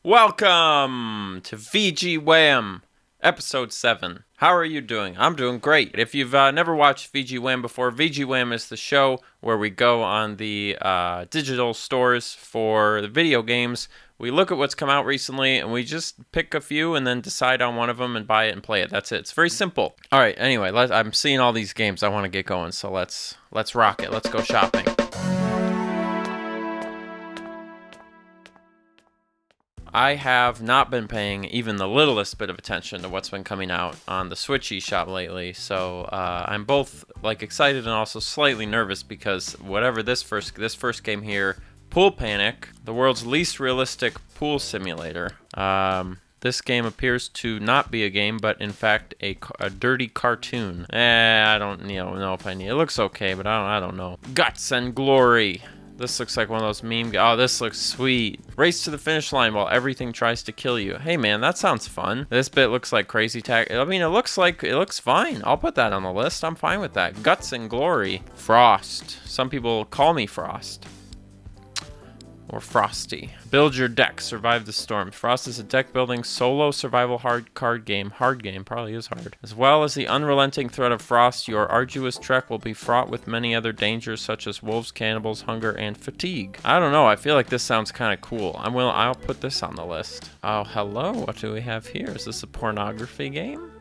Welcome to VG Wham, episode 7. How are you doing? I'm doing great. If you've never watched VG Wham before, VG Wham is the show where we go on the digital stores for the video games. We look at what's come out recently, and we just pick a few and then decide on one of them and buy it and play it. That's it. It's very simple. All right, anyway, I'm seeing all these games. I want to get going, so let's rock it. Let's go shopping. I have not been paying even the littlest bit of attention to what's been coming out on the Switch eShop lately, so I'm both excited and also slightly nervous because whatever this first game here, Pool Panic, the world's least realistic pool simulator. This game appears to not be a game, but in fact a dirty cartoon. I don't know if I need. It looks okay, but I don't know. Guts and Glory. This looks like one of those meme. Oh, this looks sweet. Race to the finish line while everything tries to kill you. Hey, man, that sounds fun. This bit looks like crazy tag. I mean, it looks fine. I'll put that on the list. I'm fine with that. Guts and Glory. Frost. Some people call me Frost. Or Frosty. Build your deck. Survive the storm. Frost is a deck building solo survival hard game. Hard game. Probably is hard. As well as the unrelenting threat of frost, your arduous trek will be fraught with many other dangers such as wolves, cannibals, hunger, and fatigue. I don't know. I feel like this sounds kind of cool. I'll put this on the list. Oh, hello. What do we have here? Is this a pornography game?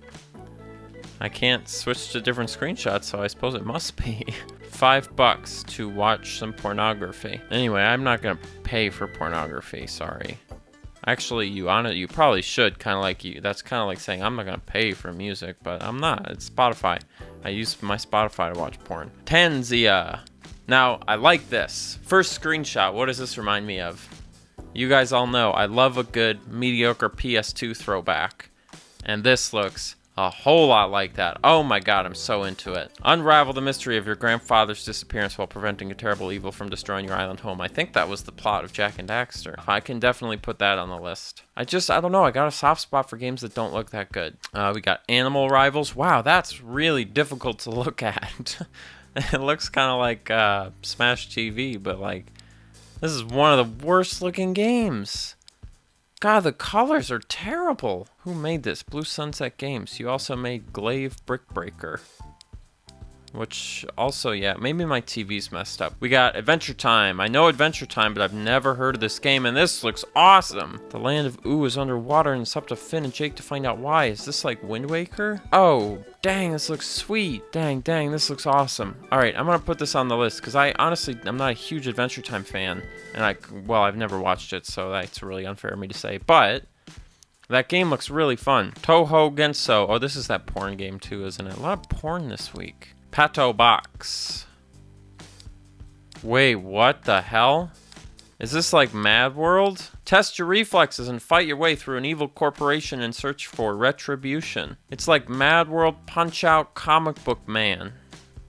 I can't switch to different screenshots, so I suppose it must be. $5 to watch some pornography. Anyway, I'm not gonna pay for pornography. Sorry. Actually, you probably should. That's kind of like saying I'm not gonna pay for music, but I'm not. It's Spotify. I use my Spotify to watch porn. Tanzia. Now I like this first screenshot. What does this remind me of? You guys all know I love a good mediocre PS2 throwback, and this looks a whole lot like that. Oh my god, I'm so into it. Unravel the mystery of your grandfather's disappearance while preventing a terrible evil from destroying your island home. I think that was the plot of Jak and Daxter. I can definitely put that on the list. I don't know, I got a soft spot for games that don't look that good. We got Animal Rivals. Wow, that's really difficult to look at. It looks kind of like Smash TV, but this is one of the worst looking games. God, the colors are terrible. Who made this? Blue Sunset Games. You also made Glaive Brick Breaker. Which also, yeah, maybe my TV's messed up. We got Adventure Time. I know Adventure Time, but I've never heard of this game, and this looks awesome. The land of Ooh is underwater, and it's up to Finn and Jake to find out why. Is this like Wind Waker? Oh, dang, this looks sweet. Dang, this looks awesome. All right, I'm going to put this on the list, because I'm not a huge Adventure Time fan, and I've never watched it, so that's really unfair of me to say, but that game looks really fun. Toho Genso. Oh, this is that porn game, too, isn't it? A lot of porn this week. Pato Box. Wait, what the hell? Is this like Mad World? Test your reflexes and fight your way through an evil corporation and search for retribution. It's like Mad World Punch-Out Comic Book Man.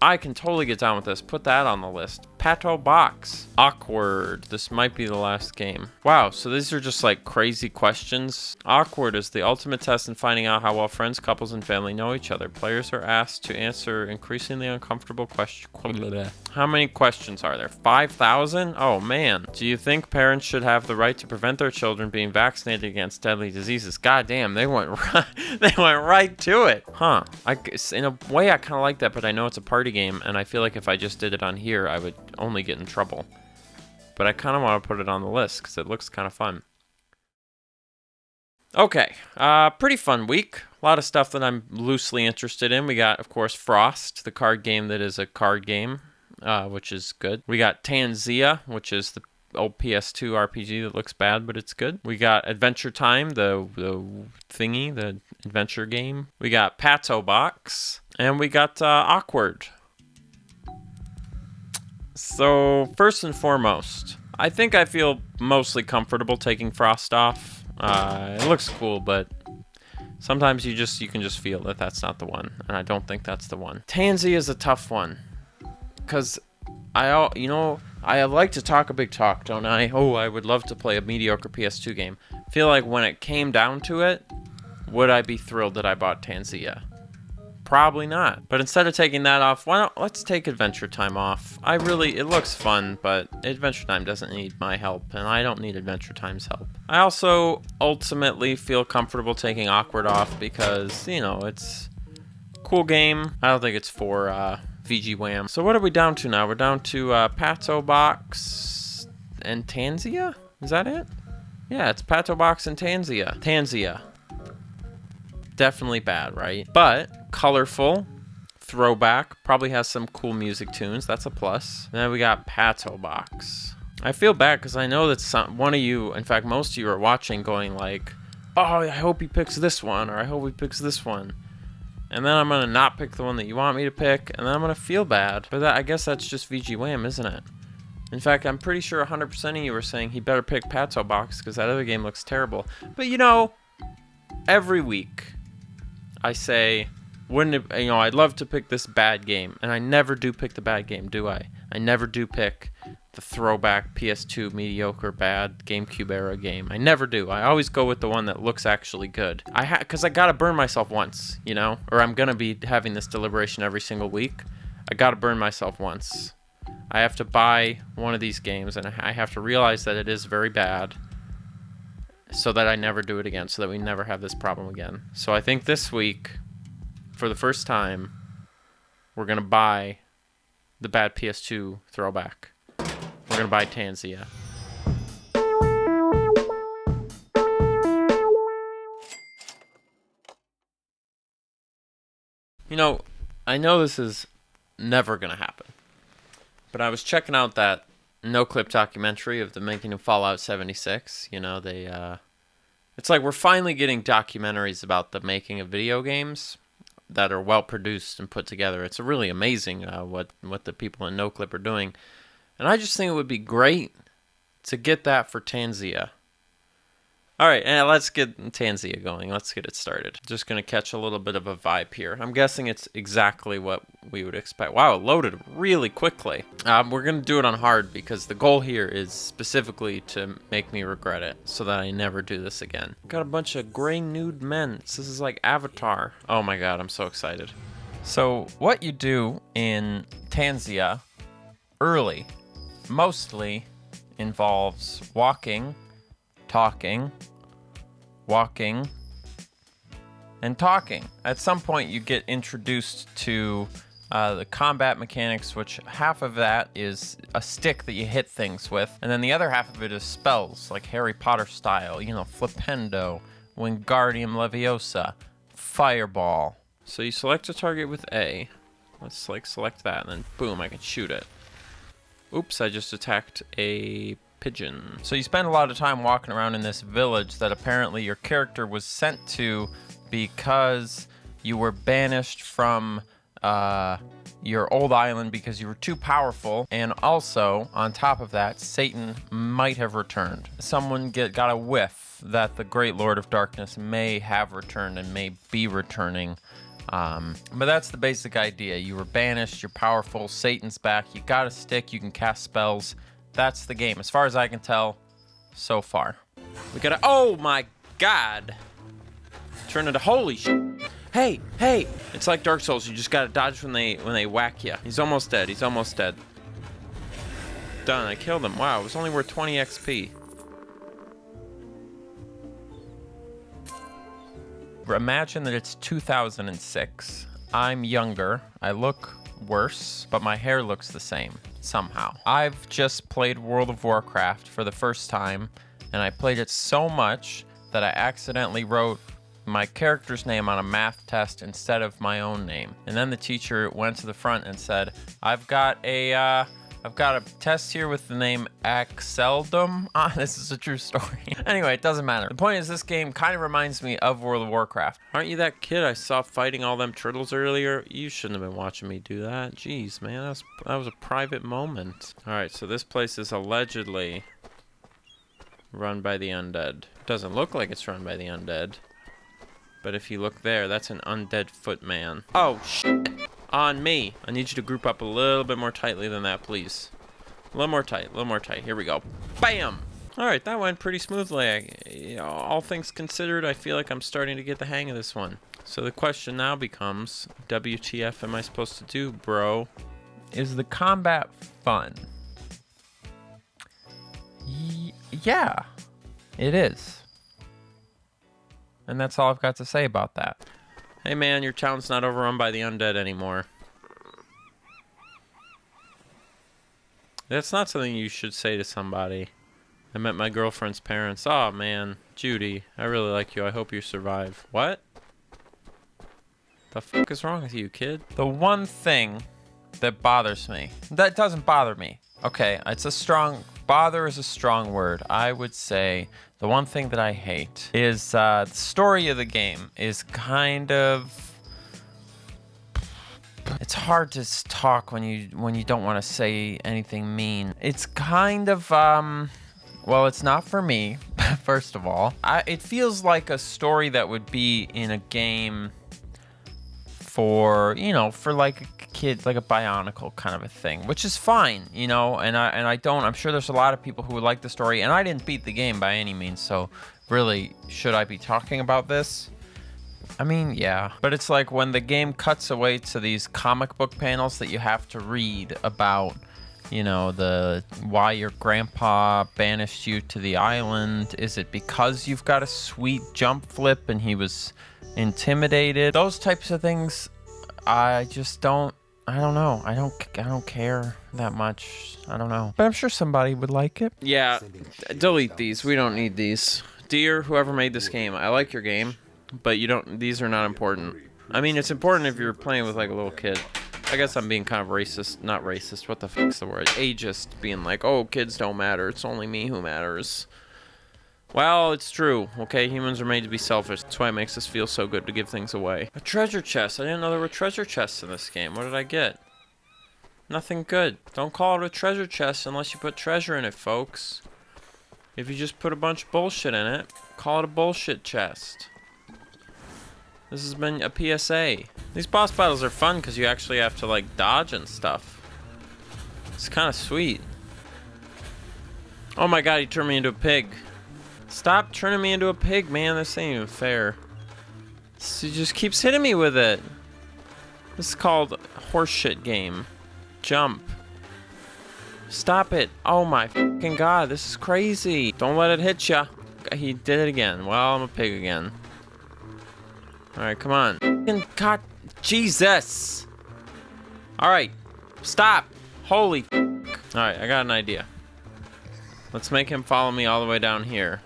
I can totally get down with this. Put that on the list. Pato Box. Awkward. This might be the last game. Wow, so these are just like crazy questions. Awkward is the ultimate test in finding out how well friends, couples, and family know each other. Players are asked to answer increasingly uncomfortable questions. How many questions are there? 5,000? Oh man. Do you think parents should have the right to prevent their children being vaccinated against deadly diseases? God damn, they went right to it. Huh. In a way, I kind of like that, but I know it's a party game, and I feel like if I just did it on here, I would only get in trouble. But I kind of want to put it on the list because it looks kind of fun. Okay, pretty fun week. A lot of stuff that I'm loosely interested in. We got, of course, Frost, the card game that is a card game, which is good. We got Tanzia, which is the old PS2 RPG that looks bad, but it's good. We got Adventure Time, the thingy, the adventure game. We got Pato Box, and we got Awkward. So, first and foremost, I think I feel mostly comfortable taking Frost off. It looks cool, but sometimes you can just feel that that's not the one, and I don't think that's the one. Tansy is a tough one, because I like to talk a big talk, don't I? Oh, I would love to play a mediocre PS2 game. I feel like when it came down to it, would I be thrilled that I bought Tanzia? Probably not. But instead of taking that off, let's take Adventure Time off. It looks fun, but Adventure Time doesn't need my help, and I don't need Adventure Time's help. I also ultimately feel comfortable taking Awkward off because, you know, it's a cool game. I don't think it's for VG Wham. So what are we down to now? We're down to Pato Box and Tanzia? Is that it? Yeah, it's Pato Box and Tanzia. Tanzia. Definitely bad, right? But colorful, throwback, probably has some cool music tunes. That's a plus. And then we got Pato Box. I feel bad because I know that one of you, in fact, most of you are watching going like, oh, I hope he picks this one, or I hope he picks this one. And then I'm going to not pick the one that you want me to pick, and then I'm going to feel bad. But I guess that's just VG Wham, isn't it? In fact, I'm pretty sure 100% of you were saying he better pick Pato Box because that other game looks terrible. But you know, every week I say, I'd love to pick this bad game, and I never do pick the bad game, do I? I never do pick the throwback PS2 mediocre bad GameCube era game. I never do. I always go with the one that looks actually good. Because I gotta burn myself once, you know, or I'm gonna be having this deliberation every single week. I gotta burn myself once. I have to buy one of these games, and I have to realize that it is very bad, so that I never do it again, so that we never have this problem again. So I think this week, for the first time, we're going to buy the bad PS2 throwback. We're going to buy Tanzia. You know, I know this is never going to happen, but I was checking out that no-clip documentary of the making of Fallout 76. You know, it's like we're finally getting documentaries about the making of video games that are well produced and put together. It's really amazing what the people in no-clip are doing, and I just think it would be great to get that for Tanzia. All right, and let's get Tanzia going. Let's get it started. Just going to catch a little bit of a vibe here. I'm guessing it's exactly what we would expect. Wow, it loaded really quickly. We're going to do it on hard because the goal here is specifically to make me regret it so that I never do this again. Got a bunch of gray nude men. This is like Avatar. Oh my god, I'm so excited. So what you do in Tanzia early mostly involves walking, talking, walking, and talking. At some point you get introduced to the combat mechanics, which half of that is a stick that you hit things with, and then the other half of it is spells, like Harry Potter style, you know, Flipendo, Wingardium Leviosa, Fireball. So you select a target with A. Let's like select that, and then boom, I can shoot it. Oops, I just attacked a pigeon. So you spend a lot of time walking around in this village that apparently your character was sent to because you were banished from your old island because you were too powerful, and also on top of that, Satan might have returned. Someone got a whiff that the Great Lord of Darkness may have returned and may be returning. But that's the basic idea. You were banished, you're powerful, Satan's back, you got a stick, you can cast spells. That's the game, as far as I can tell so far. We gotta, oh my god! Turn into holy shit. Hey, hey! It's like Dark Souls, you just gotta dodge when they whack you. He's almost dead, he's almost dead. Done, I killed him. Wow, it was only worth 20 XP. Imagine that it's 2006. I'm younger, I look worse, but my hair looks the same, somehow. I've just played World of Warcraft for the first time, and I played it so much that I accidentally wrote my character's name on a math test instead of my own name. And then the teacher went to the front and said, I've got a test here with the name Axeldom. This is a true story. Anyway, it doesn't matter. The point is, this game kind of reminds me of World of Warcraft. Aren't you that kid I saw fighting all them turtles earlier? You shouldn't have been watching me do that. Jeez, man, that was a private moment. All right, so this place is allegedly run by the undead. Doesn't look like it's run by the undead. But if you look there, that's an undead footman. Oh, shit. On me. I need you to group up a little bit more tightly than that, please. A little more tight, a little more tight. Here we go. Bam! Alright, that went pretty smoothly. All things considered, I feel like I'm starting to get the hang of this one. So the question now becomes, WTF am I supposed to do, bro? Is the combat fun? Yeah, it is. And that's all I've got to say about that. Hey man, your town's not overrun by the undead anymore. That's not something you should say to somebody. I met my girlfriend's parents. Oh man, Judy, I really like you. I hope you survive. What? The fuck is wrong with you, kid? The one thing that bothers me, that doesn't bother me. Okay, bother is a strong word. I would say the one thing that I hate is the story of the game is kind of... It's hard to talk when you don't want to say anything mean. It's kind of, well, it's not for me, first of all. It feels like a story that would be in a game for, for like a kid, like a Bionicle kind of a thing, which is fine, and I'm sure there's a lot of people who would like the story, and I didn't beat the game by any means, so really, should I be talking about this? I mean, yeah. But it's like when the game cuts away to these comic book panels that you have to read about, why your grandpa banished you to the island. Is it because you've got a sweet jump flip and he was intimidated? Those types of things, I don't know. I don't care that much. I don't know. But I'm sure somebody would like it. Yeah, delete these. We don't need these. Dear whoever made this game, I like your game. But these are not important. I mean, it's important if you're playing with like a little kid. I guess I'm being kind of racist. Not racist, what the fuck's the word? Ageist, being like, oh, kids don't matter. It's only me who matters. Well, it's true. Okay, humans are made to be selfish. That's why it makes us feel so good to give things away. A treasure chest. I didn't know there were treasure chests in this game. What did I get? Nothing good. Don't call it a treasure chest unless you put treasure in it, folks. If you just put a bunch of bullshit in it, call it a bullshit chest. This has been a PSA. These boss battles are fun because you actually have to like dodge and stuff. It's kind of sweet. Oh my god, he turned me into a pig. Stop turning me into a pig, man. This ain't even fair. He just keeps hitting me with it. This is called horseshit game. Jump. Stop it. Oh my fucking god, this is crazy. Don't let it hit ya. He did it again. Well, I'm a pig again. Alright, come on. God, Jesus! Alright, stop! Holy Alright, I got an idea. Let's make him follow me all the way down here.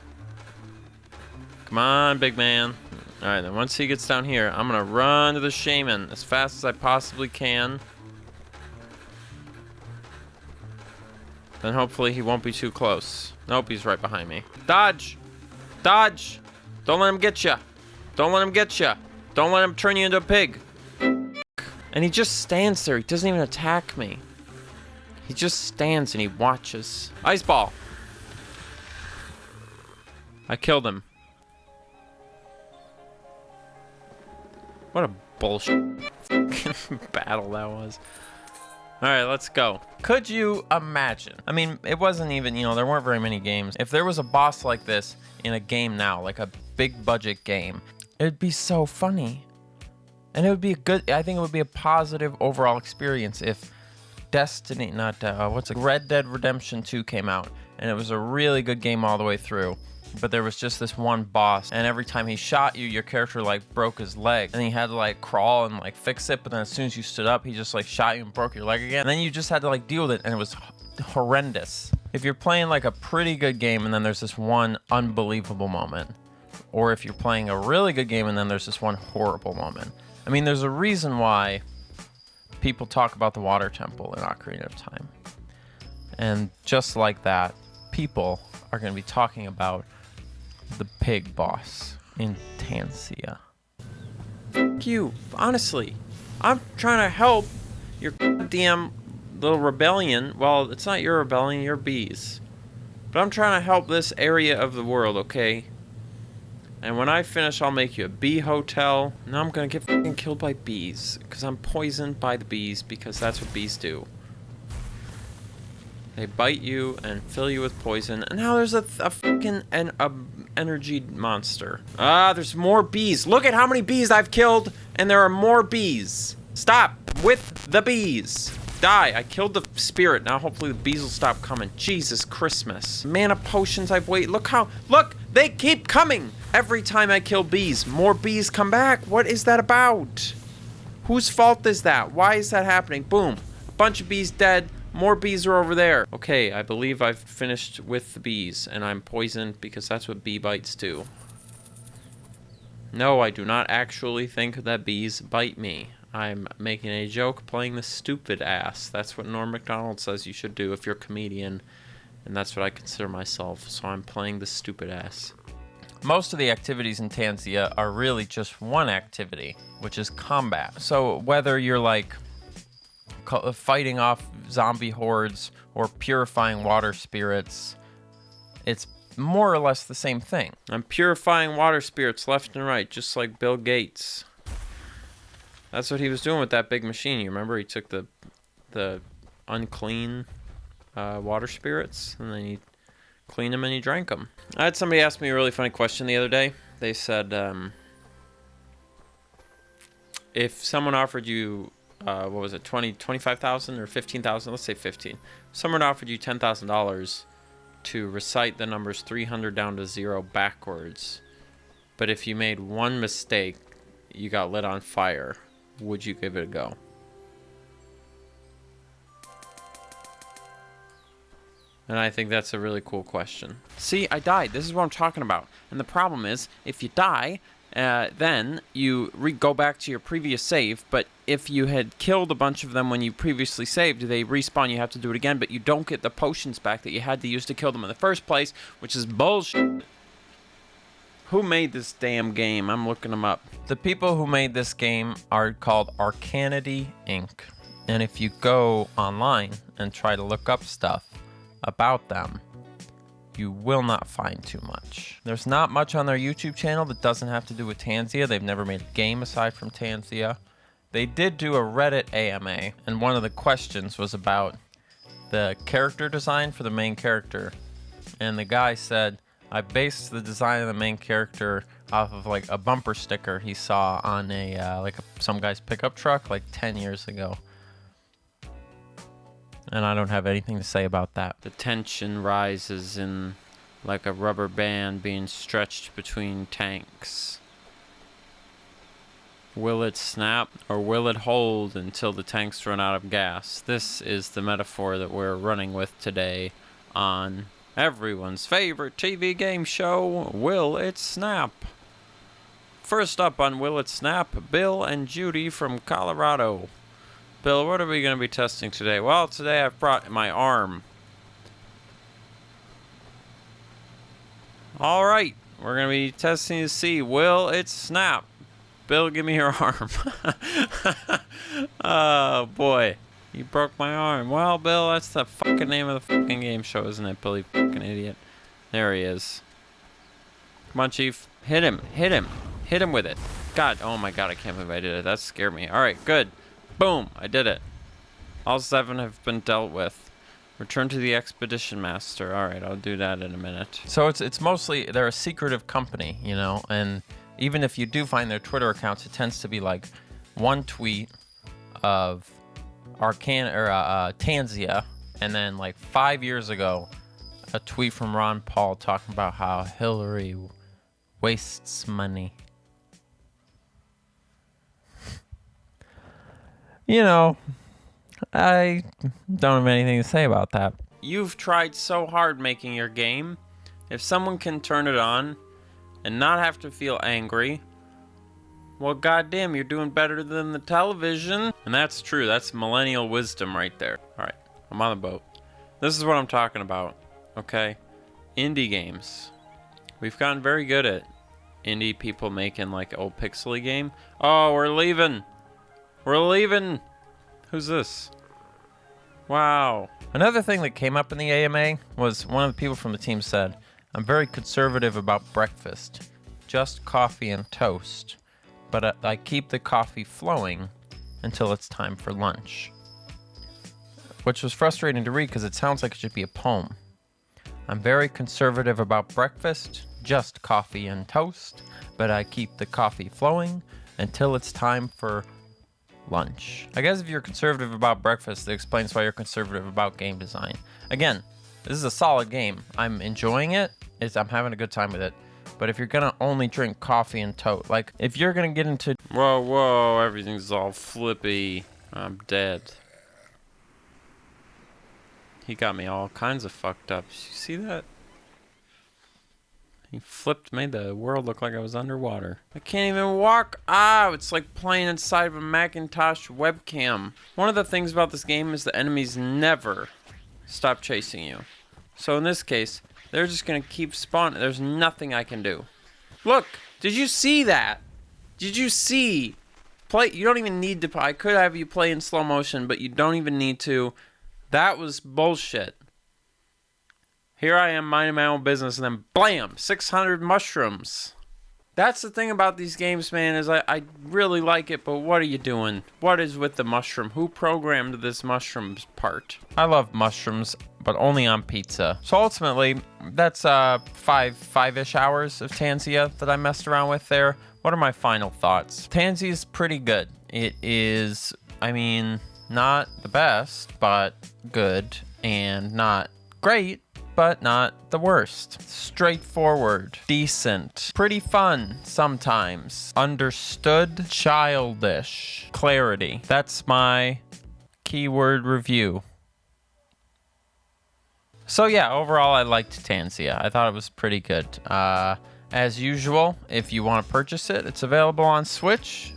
Come on, big man. Alright, then once he gets down here, I'm gonna run to the shaman as fast as I possibly can. Then hopefully he won't be too close. Nope, he's right behind me. Dodge! Dodge! Don't let him get ya! Don't let him get ya. Don't let him turn you into a pig. And he just stands there. He doesn't even attack me. He just stands and he watches. Ice ball. I killed him. What a bullshit battle that was. Alright, let's go. Could you imagine? I mean, it wasn't even, there weren't very many games. If there was a boss like this in a game now, like a big budget game, it'd be so funny. And it would be I think it would be a positive overall experience if Red Dead Redemption 2 came out and it was a really good game all the way through. But there was just this one boss, and every time he shot you, your character like broke his leg, and he had to like crawl and like fix it. But then as soon as you stood up, he just like shot you and broke your leg again. And then you just had to like deal with it, and it was horrendous. If you're playing like a pretty good game, and then there's this one unbelievable moment, or if you're playing a really good game, and then there's this one horrible moment. I mean, there's a reason why people talk about the water temple in Ocarina of Time, and just like that, people are going to be talking about the pig boss in Tansia. Fuck you. Honestly, I'm trying to help your damn little rebellion. Well, it's not your rebellion, you're bees. But I'm trying to help this area of the world, okay? And when I finish, I'll make you a bee hotel. Now I'm gonna get fucking killed by bees. Because I'm poisoned by the bees, because that's what bees do. They bite you and fill you with poison. And now there's a fucking energy monster. There's more bees. Look at how many bees I've killed, and there are more bees. Stop with the bees. Die. I killed the spirit. Now hopefully the bees will stop coming. Jesus Christmas. Mana potions I've waited. Look, they keep coming. Every time I kill bees, more bees come back. What is that about? Whose fault is that? Why is that happening? Boom. A bunch of bees dead. More bees are over there. Okay, I believe I've finished with the bees, and I'm poisoned because that's what bee bites do. No, I do not actually think that bees bite me. I'm making a joke playing the stupid ass. That's what Norm Macdonald says you should do if you're a comedian, and that's what I consider myself, so I'm playing the stupid ass. Most of the activities in Tanzia are really just one activity, which is combat. So whether you're like fighting off zombie hordes or purifying water spirits, it's more or less the same thing. I'm purifying water spirits left and right, just like Bill Gates. That's what he was doing with that big machine. You remember? He took the unclean water spirits, and then he cleaned them and he drank them. I had somebody ask me a really funny question the other day. They said, if someone offered you what was it, 25,000 or 15,000? Let's say 15. Someone offered you $10,000 to recite the numbers 300 down to 0 backwards, but if you made one mistake, you got lit on fire. Would you give it a go? And I think that's a really cool question. See, I died. This is what I'm talking about. And the problem is, if you die, then you go back to your previous save, but if you had killed a bunch of them when you previously saved, they respawn, you have to do it again, but you don't get the potions back that you had to use to kill them in the first place, which is bullshit. Who made this damn game? I'm looking them up. The people who made this game are called Arcanity Inc. And if you go online and try to look up stuff about them, you will not find too much. There's not much on their YouTube channel that doesn't have to do with Tanzia. They've never made a game aside from Tanzia. They did do a Reddit AMA, and one of the questions was about the character design for the main character. And the guy said, I based the design of the main character off of like a bumper sticker he saw on some guy's pickup truck like 10 years ago. And I don't have anything to say about that. The tension rises in like a rubber band being stretched between tanks. Will it snap or will it hold until the tanks run out of gas? This is the metaphor that we're running with today on everyone's favorite TV game show, Will It Snap? First up on Will It Snap, Bill and Judy from Colorado. Bill, what are we going to be testing today? Well, today I've brought my arm. All right, we're going to be testing to see, will it snap? Bill, give me your arm. Oh, boy. You broke my arm. Well, Bill, that's the fucking name of the fucking game show, isn't it, Billy fucking idiot? There he is. Come on, Chief. Hit him. Hit him. Hit him with it. God, oh my God, I can't believe I did it. That scared me. All right, good. Boom, I did it. All 7 have been dealt with. Return to the Expedition Master. All right, I'll do that in a minute. So it's mostly, they're a secretive company, you know, and even if you do find their Twitter accounts, it tends to be like one tweet of Tanzia, and then like 5 years ago, a tweet from Ron Paul talking about how Hillary wastes money. You know, I don't have anything to say about that. You've tried so hard making your game. If someone can turn it on and not have to feel angry, well, goddamn, you're doing better than the television. And that's true. That's millennial wisdom right there. All right, I'm on the boat. This is what I'm talking about, okay? Indie games. We've gotten very good at indie people making like old pixely game. Oh, we're leaving. We're leaving. Who's this? Wow. Another thing that came up in the AMA was one of the people from the team said, I'm very conservative about breakfast. Just coffee and toast. But I keep the coffee flowing until it's time for lunch. which was frustrating to read because it sounds like it should be a poem. I'm very conservative about breakfast, just coffee and toast, but I keep the coffee flowing until it's time for lunch. I guess if you're conservative about breakfast, that explains why you're conservative about game design. Again, this is a solid game. I'm enjoying it. I'm having a good time with it. But if you're gonna only drink coffee and toast, like if you're gonna get into whoa, everything's all flippy. I'm dead. He got me all kinds of fucked up. You see that? He made the world look like I was underwater. I can't even walk. It's like playing inside of a Macintosh webcam. One of the things about this game is the enemies never stop chasing you. So in this case, they're just gonna keep spawning. There's nothing I can do. Look, did you see that? Did you see? You don't even need to. I could have you play in slow motion, but you don't even need to. That was bullshit. Here I am minding my own business, and then blam, 600 mushrooms. That's the thing about these games, man, is I really like it, but what are you doing? What is with the mushroom? Who programmed this mushrooms part? I love mushrooms, but only on pizza. So ultimately, that's five-ish hours of Tanzia that I messed around with there. What are my final thoughts? Tanzia is pretty good. It is, not the best, but good, and not great, but not the worst. Straightforward, decent, pretty fun sometimes, understood, childish, clarity. That's my keyword review. So yeah, overall I liked Tanzia. I thought it was pretty good. As usual, if you want to purchase it, it's available on Switch.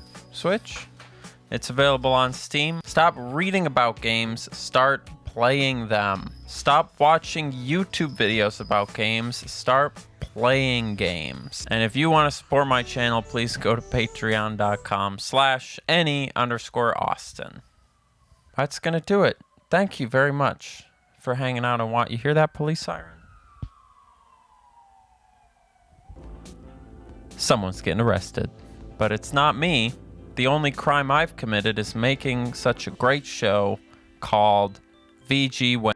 It's available on Steam. Stop reading about games, start playing them. Stop watching YouTube videos about games, start playing games. And if you want to support my channel, please go to patreon.com/any_Austin. That's gonna do it. Thank you very much for hanging out and you hear that police siren? Someone's getting arrested. But it's not me. The only crime I've committed is making such a great show called VG Wham.